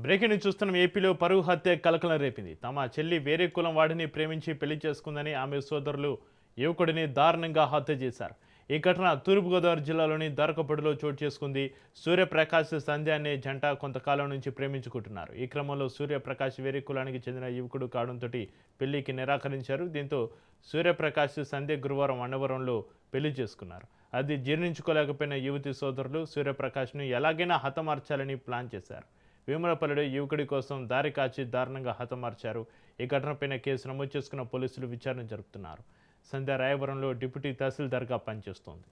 Breaking news చూస్తున్నాం. ఏపీలో పరువు హత్య కలకలం రేపింది. తమ చెల్లి వేరే కులం వాడిని ప్రేమించి పెళ్లి చేసుకుందని ఆమె సోదరులు యువకుడిని దారుణంగా హత్య చేశారు. ఈ ఘటన తూర్పుగోదావరి జిల్లాలోని దొరకపూడిలో చోటు చేసుకుంది. సూర్యప్రకాష్ సంధ్య అనే జంట కొంతకాలం నుంచి ప్రేమించుకుంటున్నారు. ఈ క్రమంలో సూర్యప్రకాష్ వేరే కులానికి చెందిన యువకుడు కావడంతో పెళ్లికి నిరాకరించారు. దీంతో సూర్యప్రకాష్ సంధ్య గురువారం అన్నవరంలో పెళ్లి చేసుకున్నారు. అది జీర్ణించుకోలేకపోయిన యువతి సోదరులు సూర్యప్రకాష్ను ఎలాగైనా హతమార్చాలని ప్లాన్ చేశారు. వేములపల్లిలో యువకుడి కోసం దారి కాచి దారుణంగా హతమార్చారు. ఈ ఘటనపైన కేసు నమోదు చేసుకున్న పోలీసులు విచారణ జరుపుతున్నారు. సంధ్య రాయవరంలో డిప్యూటీ తహసీల్దార్గా పనిచేస్తోంది.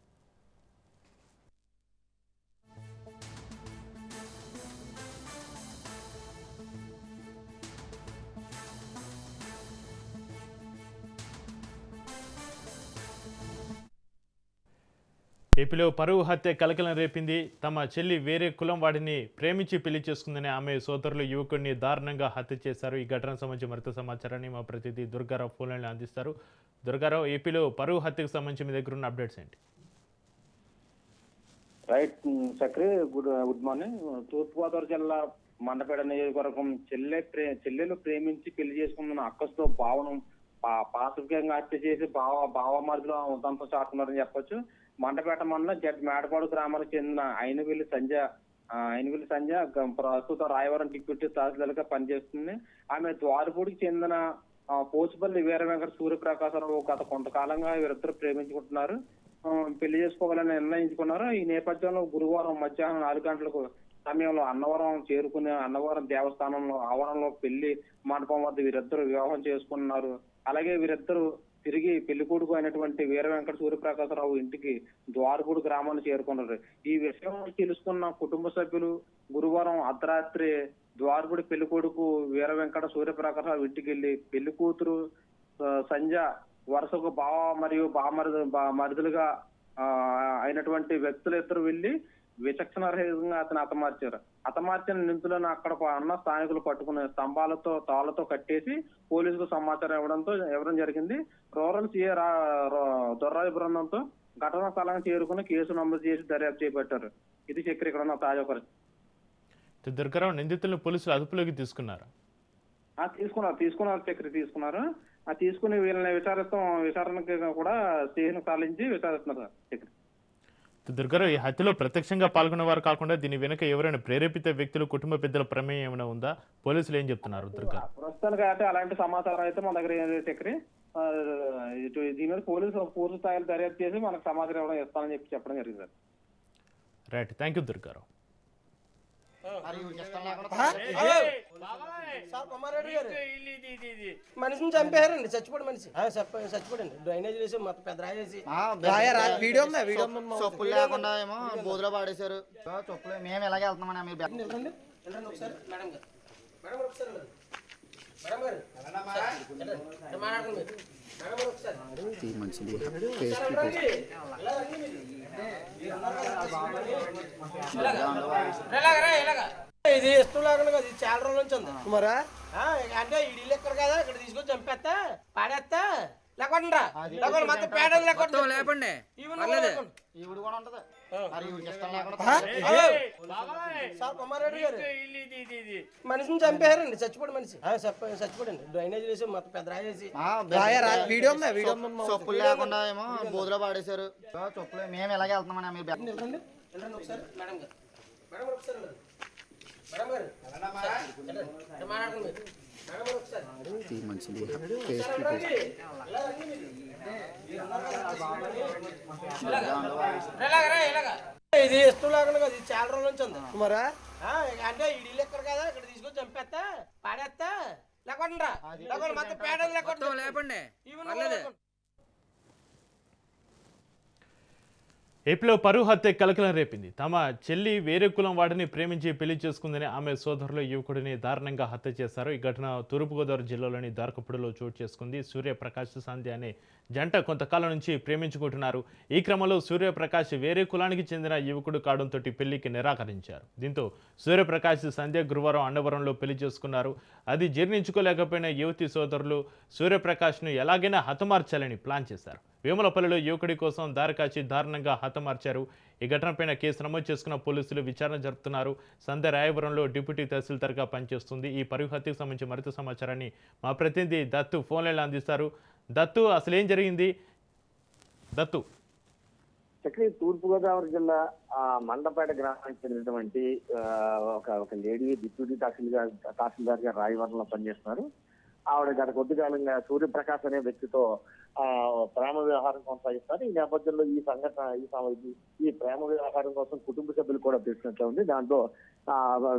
ఏపీలో పరువు హత్య కలకలం రేపింది. తమ చెల్లి వేరే కులం వాడిని ప్రేమించి పెళ్లి చేసుకుందని ఆమె సోదరులు యువకుడిని దారుణంగా హత్య చేశారు. ఈ ఘటన సంబంధించి మరింత సమాచారాన్ని మా ప్రతినిధి దుర్గారావు ఫోన్ లైన్లో అందిస్తారు. దుర్గారావు, ఏపీలో పరువు హత్యకు సంబంధించి మీ దగ్గర ఉన్న అప్డేట్స్ ఏంటి? Right Chakri, good morning. Thurpu Godavari జిల్లా మండపేట నియోజకవర్గం చెల్లెలు ప్రేమించి పెళ్లి చేసుకుంటున్న అక్కస్తో భావనం పాశవికంగా హత్య చేసి భావమర్దిలో ఉదంతం చాటున్నారని చెప్పొచ్చు. మండపేట మండలం మేడపాడు గ్రామానికి చెందిన అయినవిల్లి సంధ్య ప్రస్తుతం రాయవరం డిప్యూటీ తహసీల్దార్గా పనిచేస్తుంది. ఆమె ద్వారపూడికి చెందిన పోచుపల్లి వీర వెంకట సూర్యప్రకాశరావు గత కొంతకాలంగా వీరిద్దరు ప్రేమించుకుంటున్నారు, పెళ్లి చేసుకోవాలని నిర్ణయించుకున్నారు. ఈ నేపథ్యంలో గురువారం మధ్యాహ్నం 4 గంటలకు సమయంలో అన్నవరం దేవస్థానంలో ఆవరణలో పెళ్లి మండపం వద్ద వీరిద్దరు వివాహం చేసుకున్నారు. అలాగే వీరిద్దరు తిరిగి పెళ్లి కొడుకు అయినటువంటి వీర వెంకట సూర్యప్రకాశరావు ఇంటికి ద్వారపూడి గ్రామాన్ని చేరుకున్నారు. ఈ విషయం తెలుసుకున్న కుటుంబ సభ్యులు గురువారం అర్ధరాత్రి ద్వారపూడి పెళ్లి కొడుకు వీర వెంకట సూర్యప్రకాశరావు ఇంటికి వెళ్లి పెళ్లి కూతురు సంధ్య వరుసకు బావ మరియు మరుదులుగా అయినటువంటి వ్యక్తులు ఇద్దరు వెళ్లి విచక్షణరహితంగా అతను హతమార్చిన నిందితులను అక్కడ ఉన్న స్థానికులు పట్టుకుని స్తంభాలతో తాళ్లతో కట్టేసి పోలీసులకు సమాచారం ఇవ్వడం జరిగింది. రూరల్ సిఐ దొర్రాజు బృందంతో ఘటనా స్థలానికి చేరుకుని కేసు నమోదు చేసి దర్యాప్తు చేపట్టారు. ఇది చక్రి ఇక్కడ ఉన్న తాజా పరిస్థితి. దుర్గారావు, నిందితులను పోలీసులు అదుపులోకి తీసుకున్నారు. తీసుకున్నారు. తీసుకుని వీళ్ళని విచారణకి కూడా స్టేషన్ తరలించి విచారిస్తున్నారు. చక్రి, దుర్గారావు, ఈ హత్యలో ప్రత్యక్షంగా పాల్గొన్న వారు కాకుండా దీని వెనుక ఎవరైనా ప్రేరేపిత వ్యక్తులు, కుటుంబ పెద్దల ప్రమేయం ఏమైనా ఉందా? పోలీసులు ఏం చెప్తున్నారు? దుర్గారావు, ప్రస్తుతానికి అయితే అలాంటి సమాచారం అయితే మన దగ్గర చక్రి. దీని మీద పోలీసులు పూర్తి స్థాయిలో దర్యాప్తు చేసి మనకు సమాచారం ఇస్తానని చెప్పడం జరిగింది. Right, thank you Durgarao. మనిషిని చంపేయారండి, చచ్చిపోయి మనిషి చచ్చిపోయింది. డ్రైనేజ్ వేసి మొత్తం పెద్ద రాయేసి చెప్పులు లేకుండా ఏమో బోధలో పాడేశారు. చెప్పులు మేము ఎలాగే వెళ్తున్నామని ఒకసారి మేడం గారు ఇది ఇష్టం లేకుండా కదా, ఇది చాలా రోజుల నుంచి ఉంది కుమారా. అంటే ఇల్లు ఎక్కడ కదా, ఇక్కడ తీసుకొని చంపేస్తా పాడేస్తా లేకుండా మొత్తం పేడలు లేపండి. మనిషిని చంపేయారండి, చచ్చిపోయి మనిషి చచ్చిపోయింది. డ్రైనేజ్ వేసి మొత్తం పెద్ద రాయేసి చెప్పులు లేకుండా ఏమో బోధలో పాడేశారు. చెప్పులు మేము ఎలాగే వెళ్తున్నామని ఒకసారి మేడం గారు ఇది ఇష్టం లేకుండా కదా, ఇది చాలా రోజుల నుంచి ఉంది కుమారా. అంటే ఇల్లు ఎక్కడ కదా, ఇక్కడ తీసుకొని చంపేస్తా పాడేస్తా లేకుండా మొత్తం పేడలు లేపండి. ఏపీలో పరువు హత్య కలకలం రేపింది. తమ చెల్లి వేరే కులం వాడిని ప్రేమించి పెళ్లి చేసుకుందని ఆమె సోదరులు యువకుడిని దారుణంగా హత్య చేశారు. ఈ ఘటన తూర్పుగోదావరి జిల్లాలోని దొరకపూడిలో చోటు చేసుకుంది. సూర్యప్రకాష్ సంధ్య అనే జంట కొంతకాలం నుంచి ప్రేమించుకుంటున్నారు. ఈ క్రమంలో సూర్యప్రకాష్ వేరే కులానికి చెందిన యువకుడు కావడంతో పెళ్లికి నిరాకరించారు. దీంతో సూర్యప్రకాష్ సంధ్య గురువారం అన్నవరంలో పెళ్లి చేసుకున్నారు. అది జీర్ణించుకోలేకపోయిన యువతి సోదరులు సూర్యప్రకాష్ను ఎలాగైనా హతమార్చాలని ప్లాన్ చేశారు. వేములపల్లిలో యువకుడి కోసం దారికాచి దారుణంగా హతమార్చారు. ఈ ఘటనపైన కేసు నమోదు చేసుకున్న పోలీసులు విచారణ జరుపుతున్నారు. సంధ్య రాయవరంలో డిప్యూటీ తహసీల్దార్గా పనిచేస్తుంది. ఈ పరువు హత్యకు సంబంధించి మరింత సమాచారాన్ని మా ప్రతినిధి దత్తు ఫోన్ లైన్లో అందిస్తారు. దత్తు, అసలేం జరిగింది? దత్తు. చక్రి తూర్పుగోదావరి జిల్లా మండపేట గ్రామానికి చెందినటువంటి ఒక లేడీ డిప్యూటీ తహసీల్దార్ గా రాయవరంలో పనిచేస్తున్నారు. ఆవిడ గత కొద్ది కాలంగా సూర్యప్రకాష్ అనే వ్యక్తితో ప్రేమ వ్యవహారం కొనసాగిస్తారు. ఈ నేపథ్యంలో ఈ ప్రేమ వ్యవహారం కోసం కుటుంబ సభ్యులు కూడా తెలిసినట్లు ఉంది. దాంట్లో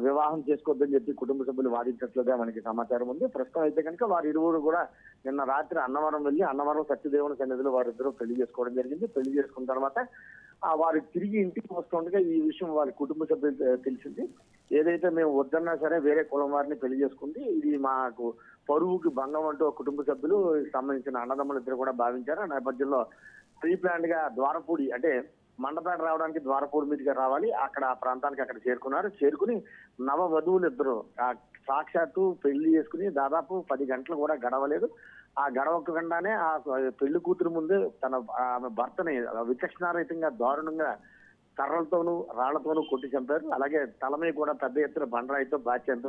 వివాహం చేసుకోవద్దని చెప్పి కుటుంబ సభ్యులు వాదించినట్లుగా మనకి సమాచారం ఉంది. ప్రస్తుతం అయితే కనుక వారి ఇరువురు కూడా నిన్న రాత్రి అన్నవరం వెళ్లి అన్నవరం సత్యదేవుని సన్నిధిలో వారిద్దరూ పెళ్లి చేసుకోవడం జరిగింది. పెళ్లి చేసుకున్న తర్వాత వారు తిరిగి ఇంటికి వస్తుండగా ఈ విషయం వారి కుటుంబ సభ్యులు తెలిసింది. ఏదైతే మేము వద్దన్నా సరే వేరే కులం వారిని పెళ్లి చేసుకుంది, ఇది మాకు పరువుకి భంగం అంటూ కుటుంబ సభ్యులు సంబంధించిన అన్నదమ్ములు ఇద్దరు కూడా భావించారు. ఆ నేపథ్యంలో ప్రీ ప్లాన్డ్ గా ద్వారపూడి అంటే మండపేట రావడానికి ద్వారపూడి మీదుగా రావాలి, అక్కడ ఆ ప్రాంతానికి అక్కడ చేరుకున్నారు. చేరుకుని నవ వధువులు ఇద్దరు సాక్షాత్తు పెళ్లి చేసుకుని దాదాపు 10 గంటలు కూడా గడవలేదు. ఆ గడవకుండానే ఆ పెళ్లి కూతురు ముందే ఆమె భర్తని విచక్షణారహితంగా దారుణంగా కర్రలతోనూ రాళ్లతోనూ కొట్టి చంపారు. అలాగే తల మీద కూడా పెద్ద ఎత్తున బండరాయితో బాధ్యత.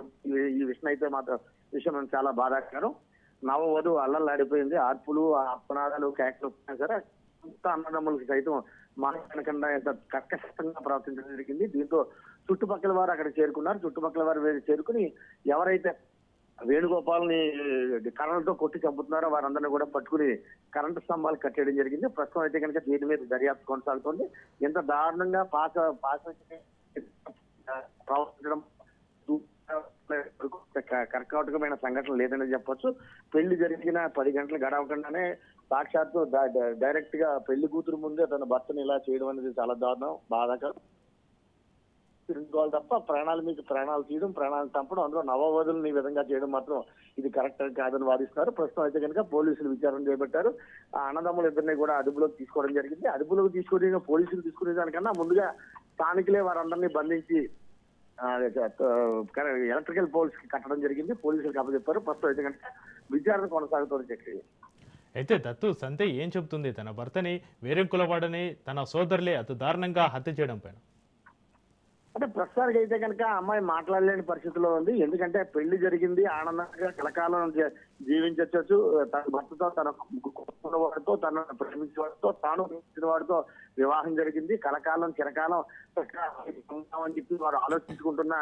ఈ విషయం అయితే మాత్రం విషయం చాలా బాధాకరం. నవవధువు అల్లల్లాడిపోయింది. ఆర్పులు అప్పనాదాలు కేకలు సరే అన్నదమ్ములకి సైతం మానకుండా కర్కశంగా ప్రవర్తించడం జరిగింది. దీంతో చుట్టుపక్కల వారు అక్కడ చేరుకున్నారు. చుట్టుపక్కల వారు చేరుకుని ఎవరైతే వేణుగోపాల్ని కర్రలతో కొట్టి చంపుతున్నారో వారందరినీ కూడా పట్టుకుని కరెంటు స్తంభాలు కట్టేయడం జరిగింది. ప్రస్తుతం అయితే కనుక దీని మీద దర్యాప్తు కొనసాగుతోంది. ఎంత దారుణంగా ప్రవర్తించడం కర్కాటకమైన సంఘటన లేదని చెప్పొచ్చు. పెళ్లి జరిగిన 10 గంటలు గడవకుండానే సాక్షాత్తు డైరెక్ట్ గా పెళ్లి కూతురు ముందే తన భర్తను ఇలా చేయడం అనేది చాలా దారుణం, బాధాకరం. తిరుగుకోవాలి తప్ప ప్రాణాలు తీయడం, ప్రాణాలు చంపడం, అందులో నవవధులను ఈ విధంగా చేయడం మాత్రం ఇది కరెక్ట్ కాదని వాదిస్తున్నారు. ప్రస్తుతం అయితే కనుక పోలీసులు విచారణ చేపట్టారు. ఆ అన్నదమ్ములు ఇద్దరిని కూడా అదుపులోకి తీసుకోవడం జరిగింది. అదుపులోకి తీసుకునే పోలీసులు తీసుకునే దానికన్నా ముందుగా స్థానికులే వారందరినీ బంధించి ఎలక్ట్రికల్ పోల్స్ కి కట్టడం జరిగింది. పోలీసులకు అప్పచెప్పారు. ప్రస్తుతం అయితే కనుక విచారణ కొనసాగుతోంది. చక్రి అయితే దత్తు, సంధ్య ఏం చెబుతుంది? తన భర్తని వేరే కులవాడని తన సోదరులే అతి దారుణంగా హత్య చేయడం పైన అంటే ప్రస్తుతానికి అయితే కనుక అమ్మాయి మాట్లాడలేని పరిస్థితిలో ఉంది. ఎందుకంటే పెళ్లి జరిగింది, ఆనందంగా కలకాలం జీవించవచ్చు. తన భర్తతో, తన వాడితో, తన ప్రేమించిన వాడితో, తాను ప్రేమించిన వాడితో వివాహం జరిగింది. కలకాలం చిరకాలం అని చెప్పి వారు ఆలోచించుకుంటున్న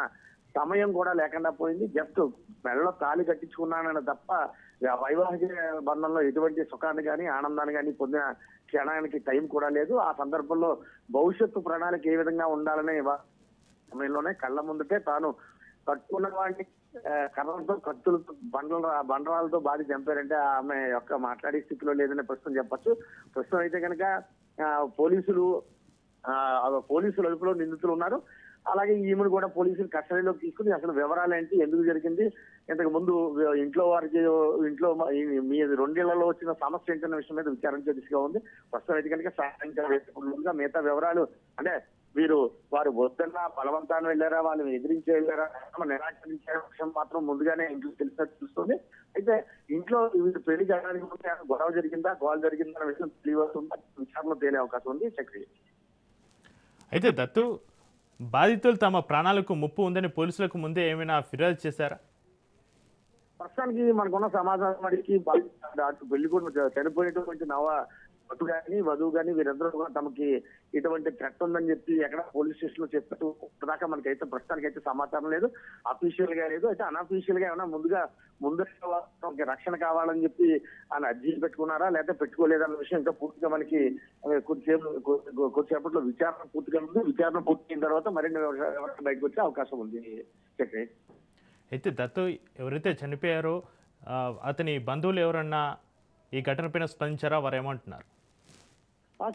సమయం కూడా లేకుండా పోయింది. జస్ట్ మెడలో తాళి కట్టించుకున్నానని తప్ప వైవాహిక బంధంలో ఎటువంటి సుఖాన్ని కానీ ఆనందాన్ని కానీ పొందిన క్షణానికి టైం కూడా లేదు. ఆ సందర్భంలో భవిష్యత్తు ప్రణాళిక ఏ విధంగా ఉండాలనే సమయంలోనే కళ్ళ ముందుకే తాను కట్టుకున్న వాడిని కర్రలతో కత్తులతో బండరాలతో బాధి చంపారంటే ఆమె యొక్క మాట్లాడే స్థితిలో లేదనే ప్రశ్న చెప్పచ్చు. ప్రస్తుతం అయితే కనుక పోలీసులు అదుపులో నిందితులు ఉన్నారు. అలాగే ఈమెను కూడా పోలీసులు కస్టడీలోకి తీసుకుని అసలు వివరాలు ఏంటి, ఎందుకు జరిగింది, ఇంతకు ముందు ఇంట్లో మీ 2 ఏళ్లలో వచ్చిన సమస్య ఏంటన్న విషయం మీద విచారించే దిశగా ఉంది. ప్రస్తుతం అయితే కనుక సాయంత్రం మిగతా వివరాలు అంటే వారు వద్దన్నా బలవంతాన్ని వెళ్ళారా, వాళ్ళు ఎదిరించి వెళ్ళారా, నిరాకరించే విషయం మాత్రం ముందుగానే ఇంట్లో తెలిసినట్టు చూస్తుంది. అయితే ఇంట్లో వీళ్ళు పెళ్లి జరగడానికి ముందు గొడవ జరిగిందా, గోల్ జరిగిందా అనే విషయం తెలియవస్తుందా విచారణలో తేలే అవకాశం ఉంది. చక్రి అయితే దత్తు, బాధితులు తమ ప్రాణాలకు ముప్పు ఉందని పోలీసులకు ముందే ఏమైనా ఫిర్యాదు చేశారా? ప్రస్తుతానికి మనకున్న సమాచారం అడిగి పెళ్లి కూడా చనిపోయినటువంటి వధువు కానీ వీరిద్దరూ కూడా తమకి ఇటువంటి థ్రెట్ ఉందని చెప్పి ఎక్కడ పోలీస్ స్టేషన్ లో చెప్పట్టు దాకా మనకైతే ప్రస్తుతానికి అయితే సమాచారం లేదు, అఫీషియల్ గా లేదు. అయితే అన్అఫీషియల్ గా ఏమైనా ముందు రక్షణ కావాలని చెప్పి ఆయన అర్జీలు పెట్టుకున్నారా లేకపోతే పెట్టుకోలేదన్న విషయం ఇంకా పూర్తిగా మనకి కొద్దిసేపట్లో విచారణ పూర్తిగా ఉంది. విచారణ పూర్తయిన తర్వాత మరిన్ని బయటకు వచ్చే అవకాశం ఉంది. చక్రి అయితే దత్తు, ఎవరైతే చనిపోయారో అతని బంధువులు ఎవరన్నా ఈ ఘటనపైన స్పందించారా? వారు ఏమంటున్నారు?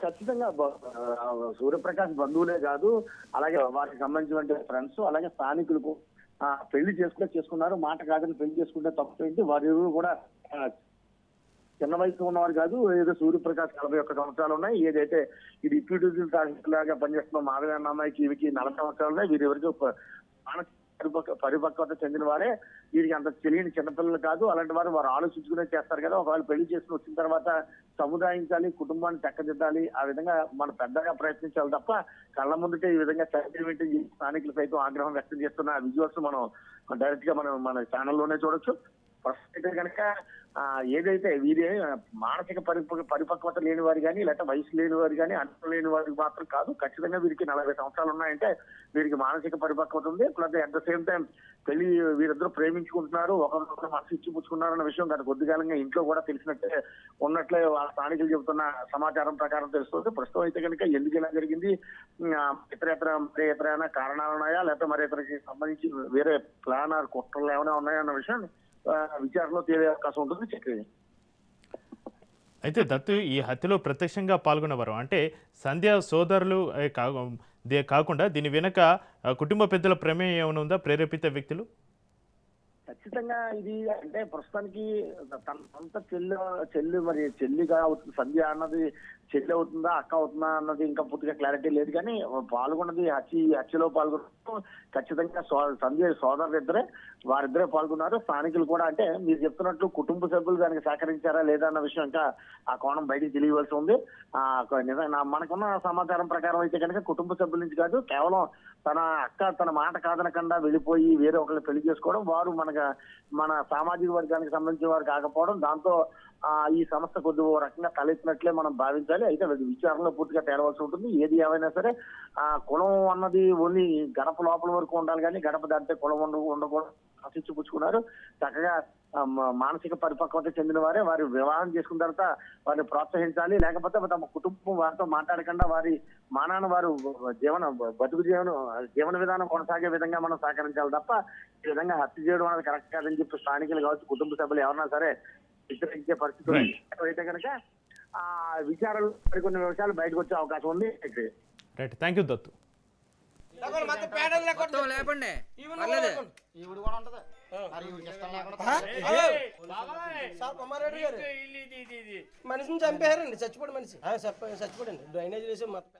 ఖచ్చితంగా సూర్యప్రకాష్ బంధువులే కాదు, అలాగే వారికి సంబంధించిన ఫ్రెండ్స్, అలాగే స్థానికులకు పెళ్లి చేసుకున్నారు. మాట కాదని పెళ్లి చేసుకుంటే తప్పేంటి, వారి కూడా చిన్న వయసులో ఉన్నవారు కాదు. ఏదో సూర్యప్రకాష్ 41 సంవత్సరాలు ఉన్నాయి. ఏదైతే ఈ డిప్యూటీ తహసీల్దార్ లాగా పనిచేస్తున్న మాధవ అమ్మాయికి 40 సంవత్సరాలు ఉన్నాయి. వీరెవరికి పరిపక్వత చెందిన వారే, వీరికి అంత తెలియని చిన్నపిల్లలు కాదు. అలాంటి వారు ఆలోచించుకునే చేస్తారు కదా. ఒకవేళ పెళ్లి చేసుకుని వచ్చిన తర్వాత సముదాయించాలి, కుటుంబాన్ని చక్కదిద్దాలి, ఆ విధంగా మనం పెద్దగా ప్రయత్నించాలి తప్ప కళ్ళ ముందుటే ఈ విధంగా సెంటిమెంట్ స్థానికులు సైతం ఆగ్రహం వ్యక్తం చేస్తున్న విజువల్స్ మనం డైరెక్ట్ గా మన ఛానల్లోనే చూడొచ్చు. ఫస్ట్ అయితే కనుక ఏదైతే వీరే మానసిక పరిపక్వత లేని వారు కానీ, లేకపోతే వయసు లేని వారు కానీ, అంతం లేని వారికి మాత్రం కాదు. ఖచ్చితంగా వీరికి 40 సంవత్సరాలు ఉన్నాయంటే వీరికి మానసిక పరిపక్వత ఉంది. Plus at the same time పెళ్లి వీరిద్దరూ ప్రేమించుకుంటున్నారు, ఒకరినొకరు మనసు ఇచ్చిపుచ్చుకున్నారు అన్న విషయం గత కొద్ది కాలంగా ఇంట్లో కూడా ఉన్నట్లే వాళ్ళ స్థానికులు చెబుతున్న సమాచారం ప్రకారం తెలుస్తుంది. ప్రస్తుతం అయితే కనుక ఎందుకు ఇలా జరిగింది, ఇతర కారణాలు ఉన్నాయా, లేకపోతే మరి ఇతరికి సంబంధించి వేరే ప్లాన్ ఆర్ కుట్రలు ఏమైనా ఉన్నాయా అన్న విషయాన్ని విచారణలో తేలే అవకాశం ఉంటుంది. చక్రి అయితే దత్తు, ఈ హత్యలో ప్రత్యక్షంగా పాల్గొన్నవారు అంటే సంధ్య సోదరులు కాకుండా దీని వెనక కుటుంబ పెద్దల ప్రమేయం ఏమైనా ఉందా, ప్రేరేపిత వ్యక్తులు? ఖచ్చితంగా ఇది అంటే ప్రస్తుతానికి తన సొంత చెల్లి మరి చెల్లిగా అవుతుంది సంధ్య అన్నది, చెల్లి అవుతుందా అక్క అవుతుందా అన్నది ఇంకా పూర్తిగా క్లారిటీ లేదు. కానీ పాల్గొన్నది హత్యలో పాల్గొన్న ఖచ్చితంగా సంధ్య సోదరులిద్దరే, వారిద్దరే పాల్గొన్నారు. స్థానికులు కూడా అంటే మీరు చెప్తున్నట్లు కుటుంబ సభ్యులు దానికి సహకరించారా లేదా అన్న విషయం ఇంకా ఆ కోణం బయటికి తెలియవలసి ఉంది. మనకున్న సమాచారం ప్రకారం అయితే కనుక కుటుంబ సభ్యుల నుంచి కాదు, కేవలం తన అక్క తన మాట కాదనకుండా వెళ్ళిపోయి వేరే ఒకరిని పెళ్లి చేసుకోవడం, వారు మన సామాజిక వర్గానికి సంబంధించిన వారు కాకపోవడం, దాంతో ఈ సమస్య కొద్ది ఓ రకంగా తలెత్తినట్లే మనం భావించాలి. అయితే విచారణలో పూర్తిగా తేలవలసి ఉంటుంది. ఏది ఏమైనా సరే కులం అన్నది ఓన్లీ గడప లోపల వరకు ఉండాలి, కానీ గడప దాటితే కులం ఉండకూడదు ఆశించిపుచ్చుకున్నారు. చక్కగా మానసిక పరిపక్వత చెందిన వారే వారి వివాహం చేసుకున్న తర్వాత వారిని ప్రోత్సహించాలి. లేకపోతే తమ కుటుంబం వారితో మాట్లాడకుండా వారి మానాన వారు జీవన విధానం కొనసాగే విధంగా మనం సహకరించాలి తప్ప ఈ విధంగా హత్య చేయడం అనేది కరెక్ట్ కాదని చెప్పి స్థానికులు కావచ్చు, కుటుంబ సభ్యులు ఎవరన్నా సరే వ్యతిరేకించే పరిస్థితులు అయితే కనుక విచారణలో మరికొన్ని విషయాలు బయటకు వచ్చే అవకాశం ఉంది. Right, thank you Dattu. లేపండి ఈవిడ కూడా ఉంటది. మరి ఈవిడికి ఇష్టం లేకుండా సార్ కుమారెడ్డి గారు మనిషిని చంపేశారండి, చచ్చిపోయాడు మనిషి, చచ్చిపోయాడండి. డ్రైనేజ్ వేసి మొత్తం